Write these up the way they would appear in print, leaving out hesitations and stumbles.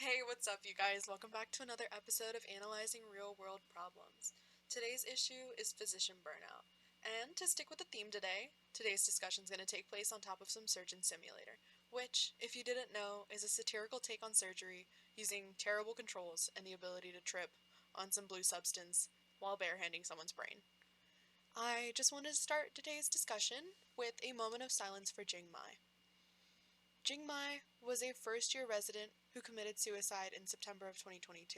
Hey, what's up, you guys? Welcome back to another episode of Analyzing Real World Problems. Today's issue is physician burnout. And to stick with the theme today, today's discussion is going to take place on top of some Surgeon Simulator, which, if you didn't know, is a satirical take on surgery using terrible controls and the ability to trip on some blue substance while barehanding someone's brain. I just wanted to start today's discussion with a moment of silence for Jing Mai. Jing Mai was a first-year resident who committed suicide in September of 2022.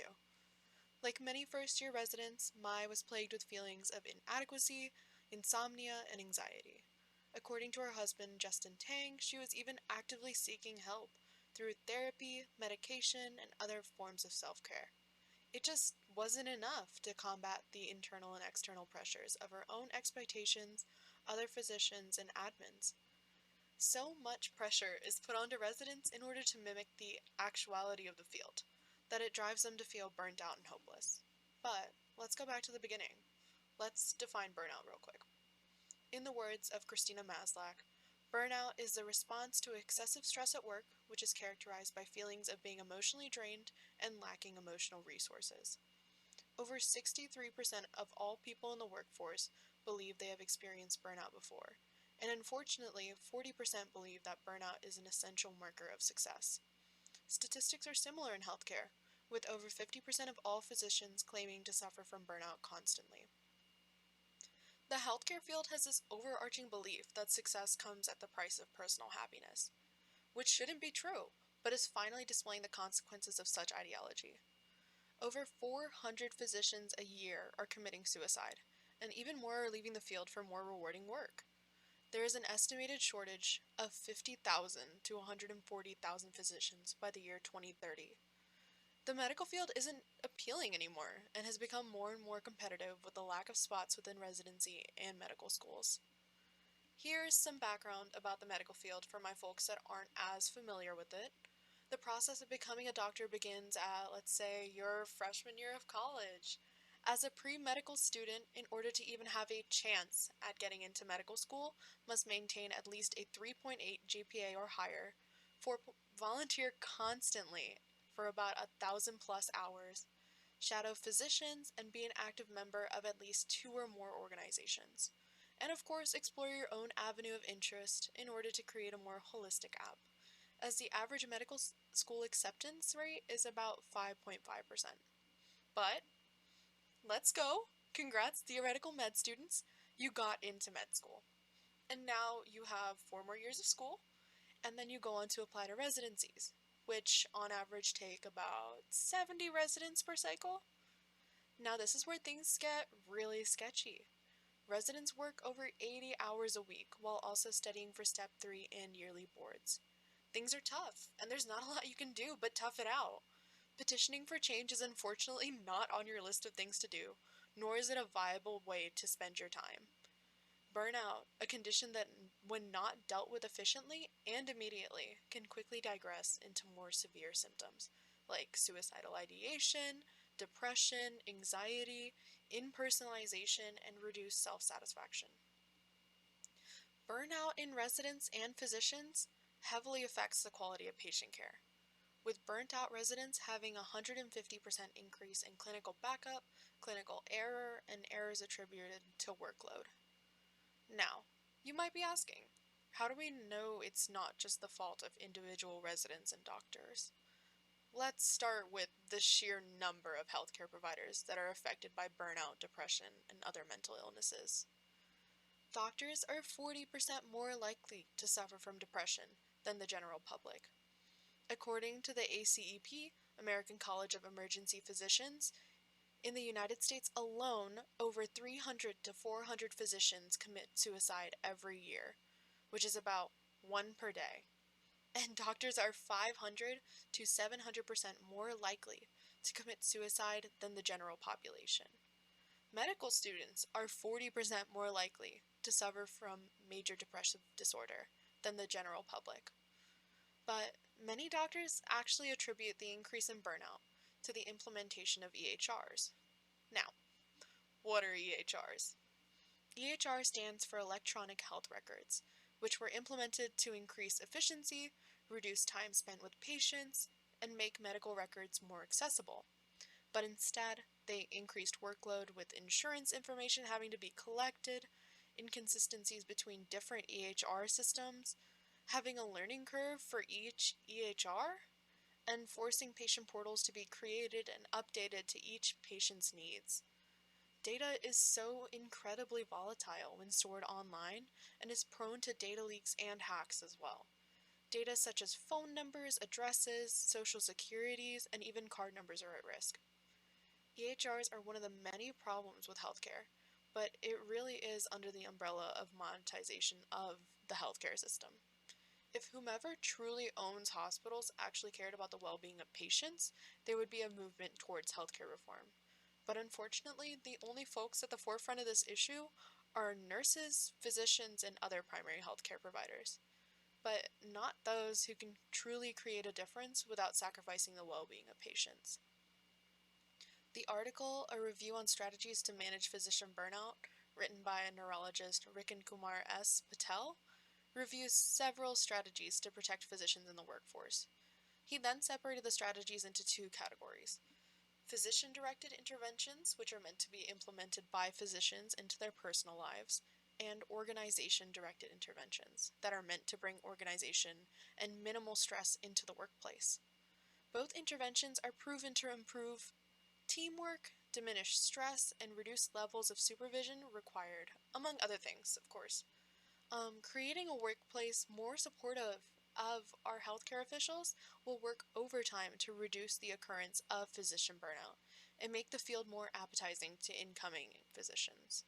Like many first-year residents, Mai was plagued with feelings of inadequacy, insomnia, and anxiety. According to her husband, Justin Tang, she was even actively seeking help through therapy, medication, and other forms of self-care. It just wasn't enough to combat the internal and external pressures of her own expectations, other physicians, and admins. So much pressure is put onto residents in order to mimic the actuality of the field, that it drives them to feel burnt out and hopeless. But let's go back to the beginning. Let's define burnout real quick. In the words of Christina Maslach, burnout is the response to excessive stress at work, which is characterized by feelings of being emotionally drained and lacking emotional resources. Over 63% of all people in the workforce believe they have experienced burnout before, and unfortunately, 40% believe that burnout is an essential marker of success. Statistics are similar in healthcare, with over 50% of all physicians claiming to suffer from burnout constantly. The healthcare field has this overarching belief that success comes at the price of personal happiness, which shouldn't be true, but is finally displaying the consequences of such ideology. Over 400 physicians a year are committing suicide, and even more are leaving the field for more rewarding work. There is an estimated shortage of 50,000 to 140,000 physicians by the year 2030. The medical field isn't appealing anymore and has become more and more competitive with the lack of spots within residency and medical schools. Here's some background about the medical field for my folks that aren't as familiar with it. The process of becoming a doctor begins at, let's say, your freshman year of college. As a pre-medical student, in order to even have a chance at getting into medical school, must maintain at least a 3.8 GPA or higher, volunteer constantly for about 1,000 plus hours, shadow physicians, and be an active member of at least 2 or more organizations. And of course, explore your own avenue of interest in order to create a more holistic app, as the average medical school acceptance rate is about 5.5%. But let's go! Congrats, theoretical med students! You got into med school. And now you have 4 more years of school, and then you go on to apply to residencies, which on average take about 70 residents per cycle. Now, this is where things get really sketchy. Residents work over 80 hours a week while also studying for Step 3 and yearly boards. Things are tough, and there's not a lot you can do but tough it out. Petitioning for change is unfortunately not on your list of things to do, nor is it a viable way to spend your time. Burnout, a condition that, when not dealt with efficiently and immediately, can quickly digress into more severe symptoms, like suicidal ideation, depression, anxiety, impersonalization, and reduced self-satisfaction. Burnout in residents and physicians heavily affects the quality of patient care, with burnt-out residents having a 150% increase in clinical backup, clinical error, and errors attributed to workload. Now, you might be asking, how do we know it's not just the fault of individual residents and doctors? Let's start with the sheer number of healthcare providers that are affected by burnout, depression, and other mental illnesses. Doctors are 40% more likely to suffer from depression than the general public. According to the ACEP, American College of Emergency Physicians, in the United States alone, over 300 to 400 physicians commit suicide every year, which is about 1 per day. And doctors are 500 to 700% more likely to commit suicide than the general population. Medical students are 40% more likely to suffer from major depressive disorder than the general public. But many doctors actually attribute the increase in burnout to the implementation of EHRs. Now, what are EHRs? EHR stands for Electronic Health Records, which were implemented to increase efficiency, reduce time spent with patients, and make medical records more accessible. But instead, they increased workload with insurance information having to be collected, inconsistencies between different EHR systems, having a learning curve for each EHR, and forcing patient portals to be created and updated to each patient's needs. Data is so incredibly volatile when stored online and is prone to data leaks and hacks as well. Data such as phone numbers, addresses, social securities, and even card numbers are at risk. EHRs are one of the many problems with healthcare, but it really is under the umbrella of monetization of the healthcare system. If whomever truly owns hospitals actually cared about the well being of patients, there would be a movement towards healthcare reform. But unfortunately, the only folks at the forefront of this issue are nurses, physicians, and other primary healthcare providers, but not those who can truly create a difference without sacrificing the well being of patients. The article, A Review on Strategies to Manage Physician Burnout, written by neurologist Rikin Kumar S. Patel, reviews several strategies to protect physicians in the workforce. He then separated the strategies into two categories: physician-directed interventions, which are meant to be implemented by physicians into their personal lives, and organization-directed interventions that are meant to bring organization and minimal stress into the workplace. Both interventions are proven to improve teamwork, diminish stress, and reduce levels of supervision required, among other things, of course. Creating a workplace more supportive of our healthcare officials will work overtime to reduce the occurrence of physician burnout and make the field more appetizing to incoming physicians.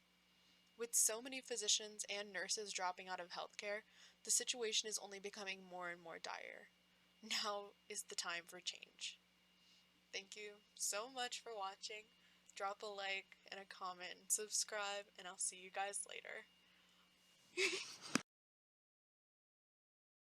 With so many physicians and nurses dropping out of healthcare, the situation is only becoming more and more dire. Now is the time for change. Thank you so much for watching. Drop a like and a comment, subscribe, and I'll see you guys later.